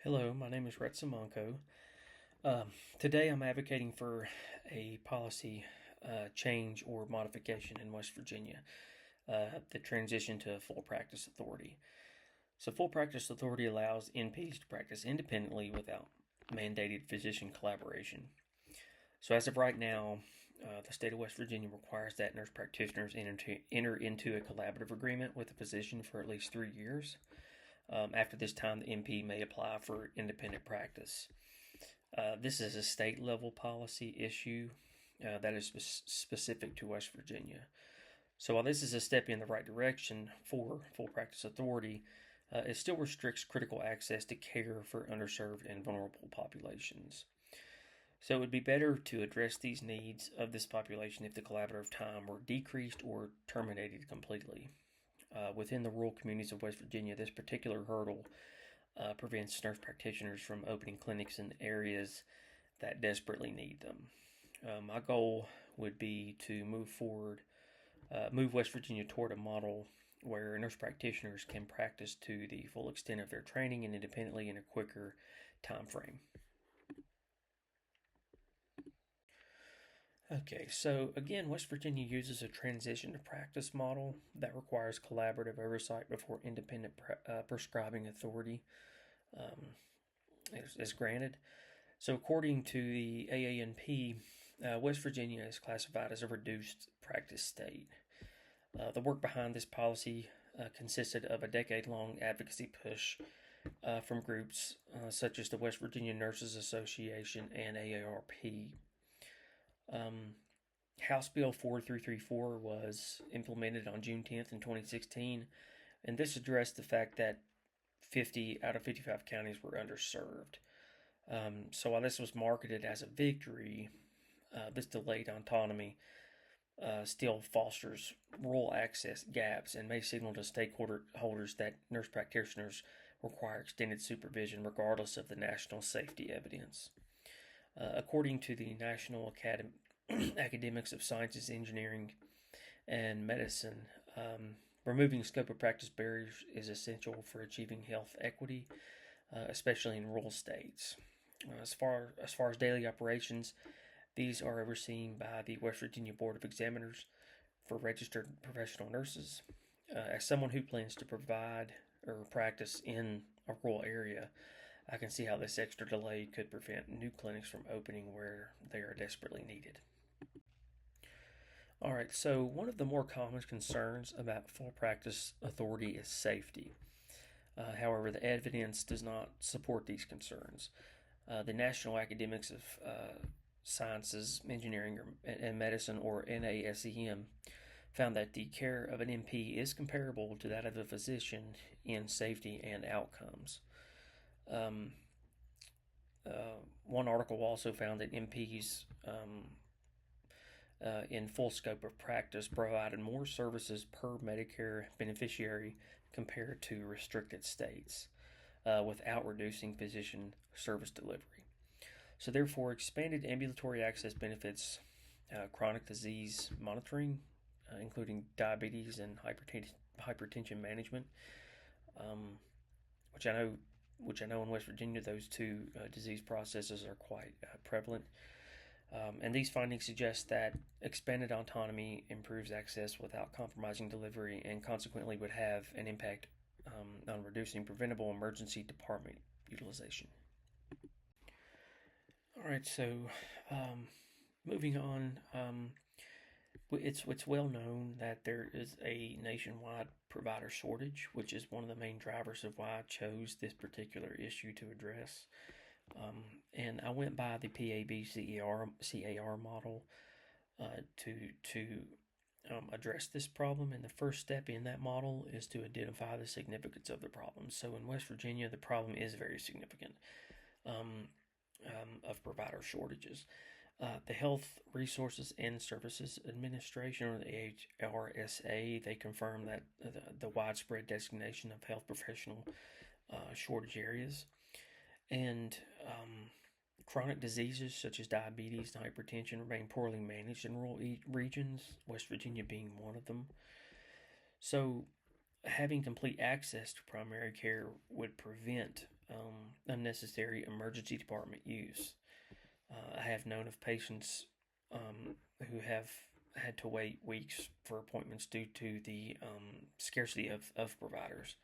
Hello, my name is Rhett Simonko. Today I'm advocating for a policy change or modification in West Virginia, the transition to full practice authority. So, full practice authority allows NPs to practice independently without mandated physician collaboration. So, as of right now, the state of West Virginia requires that nurse practitioners enter into a collaborative agreement with a physician for at least 3 years. After this time, the NP may apply for independent practice. This is a state level policy issue that is specific to West Virginia. So while this is a step in the right direction for full practice authority, it still restricts critical access to care for underserved and vulnerable populations. So it would be better to address these needs of this population if the collaborative time were decreased or terminated completely. Within the rural communities of West Virginia, this particular hurdle prevents nurse practitioners from opening clinics in areas that desperately need them. My goal would be to move West Virginia toward a model where nurse practitioners can practice to the full extent of their training and independently in a quicker time frame. Okay, so again, West Virginia uses a transition to practice model that requires collaborative oversight before independent prescribing authority is granted. So, according to the AANP, West Virginia is classified as a reduced practice state. The work behind this policy consisted of a decade-long advocacy push from groups such as the West Virginia Nurses Association and AARP. House Bill 4334 was implemented on June 10th in 2016, and this addressed the fact that 50 out of 55 counties were underserved. So while this was marketed as a victory, this delayed autonomy still fosters rural access gaps and may signal to stakeholders that nurse practitioners require extended supervision regardless of the national safety evidence. According to the National Academics of Sciences, Engineering, and Medicine, removing scope of practice barriers is essential for achieving health equity, especially in rural states. As far as daily operations, these are overseen by the West Virginia Board of Examiners for Registered Professional Nurses. As someone who plans to provide or practice in a rural area, I can see how this extra delay could prevent new clinics from opening where they are desperately needed. All right, so one of the more common concerns about full practice authority is safety. However, the evidence does not support these concerns. The National Academics of Sciences, Engineering, and Medicine, or NASEM, found that the care of an NP is comparable to that of a physician in safety and outcomes. One article also found that NPs in full scope of practice provided more services per Medicare beneficiary compared to restricted states without reducing physician service delivery. So therefore, expanded ambulatory access benefits chronic disease monitoring, including diabetes and hypertension management, which I know in West Virginia those two disease processes are quite prevalent. And these findings suggest that expanded autonomy improves access without compromising delivery and consequently would have an impact on reducing preventable emergency department utilization. All right, so moving on, it's well known that there is a nationwide provider shortage, which is one of the main drivers of why I chose this particular issue to address. And I went by the PAB-CAR model to address this problem. And the first step in that model is to identify the significance of the problem. So in West Virginia, the problem is very significant of provider shortages. The Health Resources and Services Administration, or the HRSA, they confirm that the widespread designation of health professional shortage areas. And chronic diseases such as diabetes and hypertension remain poorly managed in rural regions, West Virginia being one of them. So having complete access to primary care would prevent unnecessary emergency department use. I have known of patients who have had to wait weeks for appointments due to the scarcity of providers.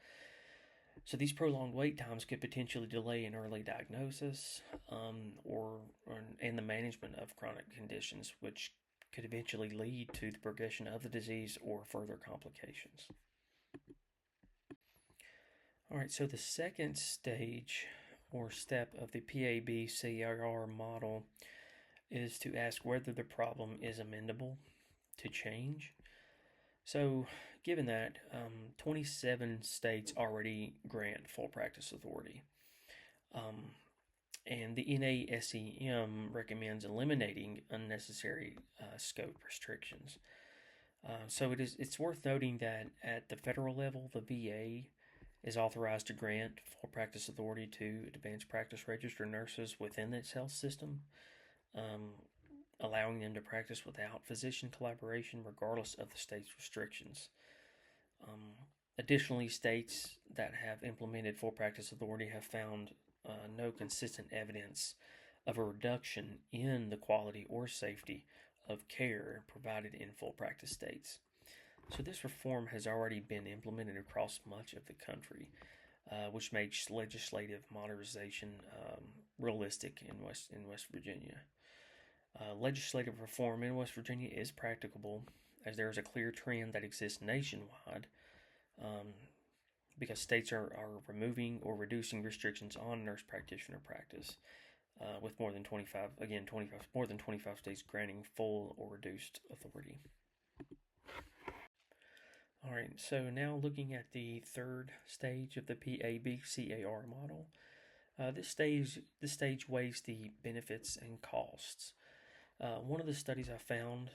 So these prolonged wait times could potentially delay an early diagnosis and the management of chronic conditions, which could eventually lead to the progression of the disease or further complications. All right, so the second stage or step of the PAB-CAR model is to ask whether the problem is amendable to change. So, given that 27 states already grant full practice authority, and the NASEM recommends eliminating unnecessary scope restrictions. So it's worth noting that at the federal level, the VA is authorized to grant full practice authority to advanced practice registered nurses within its health system, allowing them to practice without physician collaboration regardless of the state's restrictions. Additionally, states that have implemented full practice authority have found no consistent evidence of a reduction in the quality or safety of care provided in full practice states. So this reform has already been implemented across much of the country, which makes legislative modernization realistic in West Virginia. Legislative reform in West Virginia is practicable, as there is a clear trend that exists nationwide, because states are removing or reducing restrictions on nurse practitioner practice, with more than 25 states granting full or reduced authority. All right, so now looking at the third stage of the PAB-CAR model, this stage weighs the benefits and costs. One of the studies I found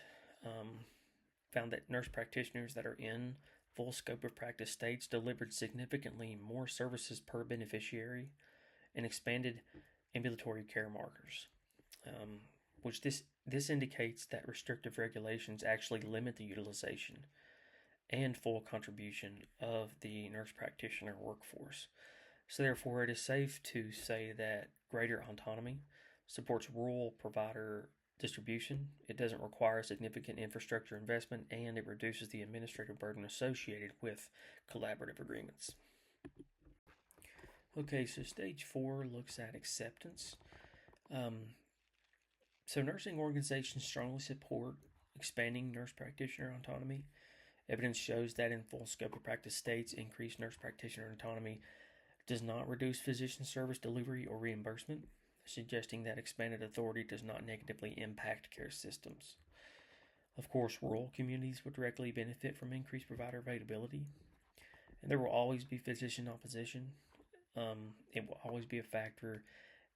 that nurse practitioners that are in full scope of practice states delivered significantly more services per beneficiary and expanded ambulatory care markers, which this indicates that restrictive regulations actually limit the utilization and full contribution of the nurse practitioner workforce. So therefore, it is safe to say that greater autonomy supports rural provider distribution. It doesn't require significant infrastructure investment, and it reduces the administrative burden associated with collaborative agreements. Okay, so stage 4 looks at acceptance. So nursing organizations strongly support expanding nurse practitioner autonomy. Evidence shows that in full scope of practice states, increased nurse practitioner autonomy does not reduce physician service delivery or reimbursement, suggesting that expanded authority does not negatively impact care systems. Of course, rural communities would directly benefit from increased provider availability, and there will always be physician opposition. It will always be a factor,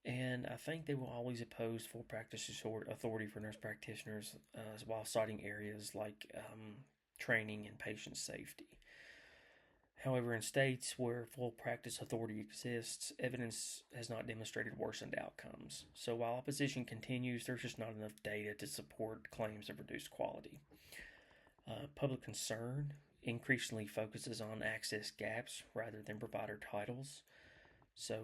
and I think they will always oppose full practice authority for nurse practitioners while citing areas like training and patient safety. However, in states where full practice authority exists, evidence has not demonstrated worsened outcomes. So while opposition continues, there's just not enough data to support claims of reduced quality. Public concern increasingly focuses on access gaps rather than provider titles. So,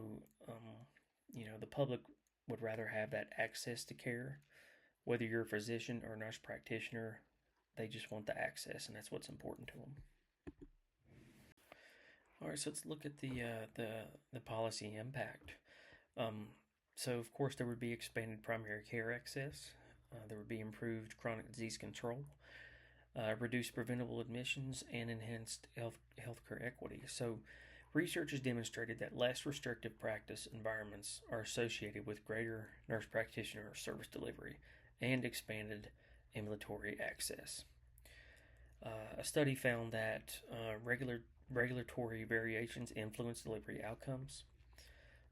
the public would rather have that access to care. Whether you're a physician or a nurse practitioner, they just want the access, and that's what's important to them. All right, so let's look at the policy impact. So, of course, there would be expanded primary care access. There would be improved chronic disease control, reduced preventable admissions, and enhanced healthcare equity. So, research has demonstrated that less restrictive practice environments are associated with greater nurse practitioner service delivery and expanded ambulatory access. A study found that regulatory variations influence delivery outcomes.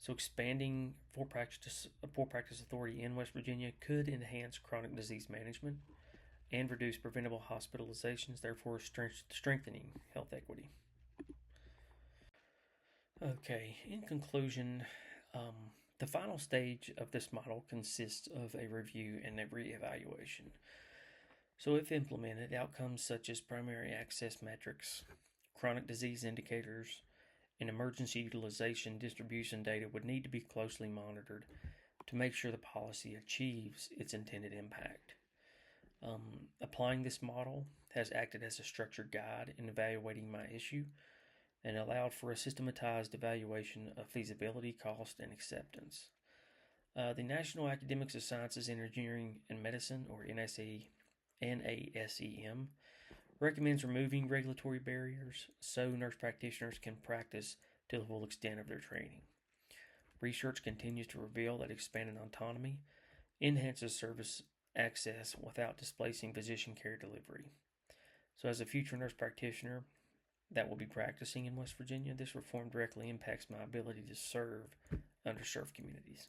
So expanding full practice authority in West Virginia could enhance chronic disease management and reduce preventable hospitalizations, therefore strengthening health equity. Okay, in conclusion, the final stage of this model consists of a review and a reevaluation. So if implemented, outcomes such as primary access metrics, chronic disease indicators, and emergency utilization distribution data would need to be closely monitored to make sure the policy achieves its intended impact. Applying this model has acted as a structured guide in evaluating my issue and allowed for a systematized evaluation of feasibility, cost, and acceptance. The National Academics of Sciences in Engineering and Medicine, or NASEM, recommends removing regulatory barriers so nurse practitioners can practice to the full extent of their training. Research continues to reveal that expanded autonomy enhances service access without displacing physician care delivery. So, as a future nurse practitioner that will be practicing in West Virginia, this reform directly impacts my ability to serve underserved communities.